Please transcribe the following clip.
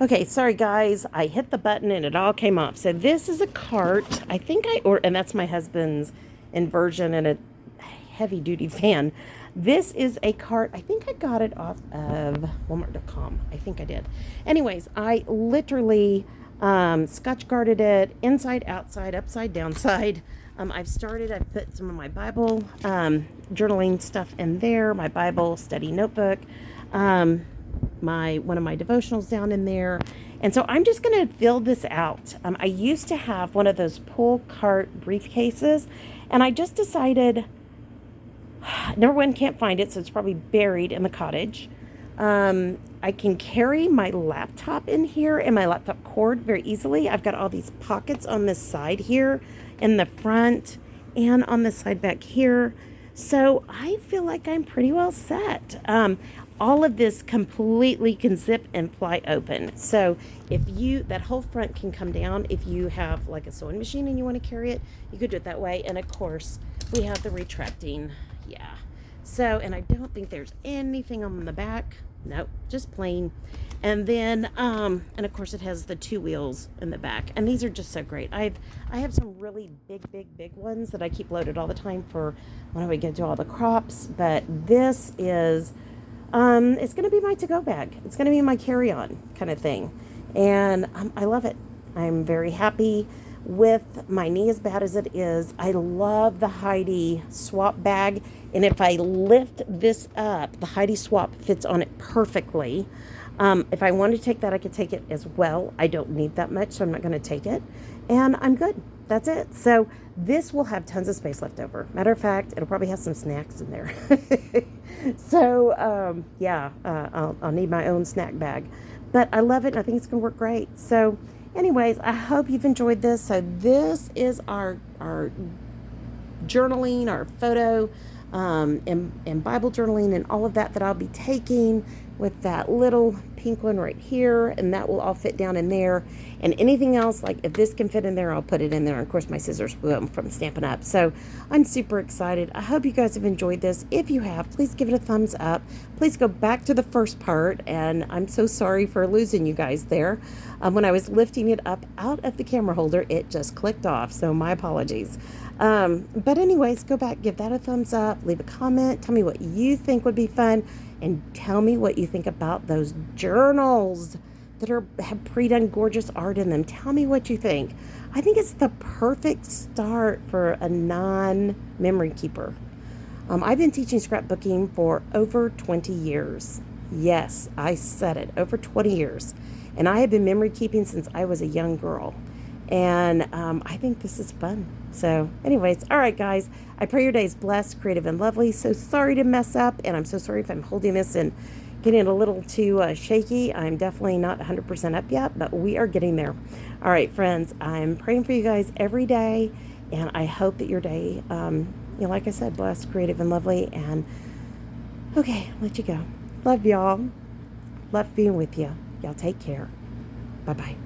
Okay, sorry guys, I hit the button and it all came off. So this is a cart. I think and that's my husband's inversion and a heavy duty fan. This is a cart. I think I got it off of Walmart.com. I think I did. Anyways, I literally scotch guarded it inside, outside, upside, downside. I've put some of my Bible journaling stuff in there, my Bible study notebook. One of my devotionals down in there. And so I'm just going to fill this out. I used to have one of those pull cart briefcases, and I just decided, number one, can't find it, so it's probably buried in the cottage. I can carry my laptop in here and my laptop cord very easily. I've got all these pockets on this side here in the front and on the side back here. So I feel like I'm pretty well set. All of this completely can zip and fly open. So that whole front can come down. If you have like a sewing machine and you want to carry it, you could do it that way. And of course, we have the retracting. Yeah. So, and I don't think there's anything on the back. Nope, just plain. And then, and of course it has the 2 wheels in the back. And these are just so great. I have some really big ones that I keep loaded all the time for when I go to all the crops. But this is, it's going to be my to-go bag. It's going to be my carry-on kind of thing. And I love it. I'm very happy with my knee as bad as it is. I love the Heidi swap bag. And if I lift this up, the Heidi swap fits on it perfectly. If I wanted to take that, I could take it as well. I don't need that much, so I'm not going to take it. And I'm good. That's it. So this will have tons of space left over. Matter of fact, it'll probably have some snacks in there. So, I'll need my own snack bag. But I love it, and I think it's going to work great. So, anyways, I hope you've enjoyed this. So this is our journaling, our photo, and Bible journaling and all of that I'll be taking with that little pink one right here, and that will all fit down in there. And anything else, like if this can fit in there, I'll put it in there. And of course, my scissors from Stampin' Up. So I'm super excited. I hope you guys have enjoyed this. If you have, please give it a thumbs up. Please go back to the first part. And I'm so sorry for losing you guys there. When I was lifting it up out of the camera holder, it just clicked off. So my apologies. But anyways, go back, give that a thumbs up, leave a comment, tell me what you think would be fun, and tell me what you think about those journals that have pre-done gorgeous art in them. Tell me what you think. I think it's the perfect start for a non-memory keeper. I've been teaching scrapbooking for over 20 years. Yes, I said it, over 20 years. And I have been memory keeping since I was a young girl. And I think this is fun. So anyways, all right, guys, I pray your day is blessed, creative, and lovely. So sorry to mess up, and I'm so sorry if I'm holding this and getting a little too shaky. I'm definitely not 100% up yet, but we are getting there. All right, friends, I'm praying for you guys every day, and I hope that your day, like I said, blessed, creative, and lovely. And okay, let you go. Love y'all. Love being with you. Y'all take care. Bye-bye.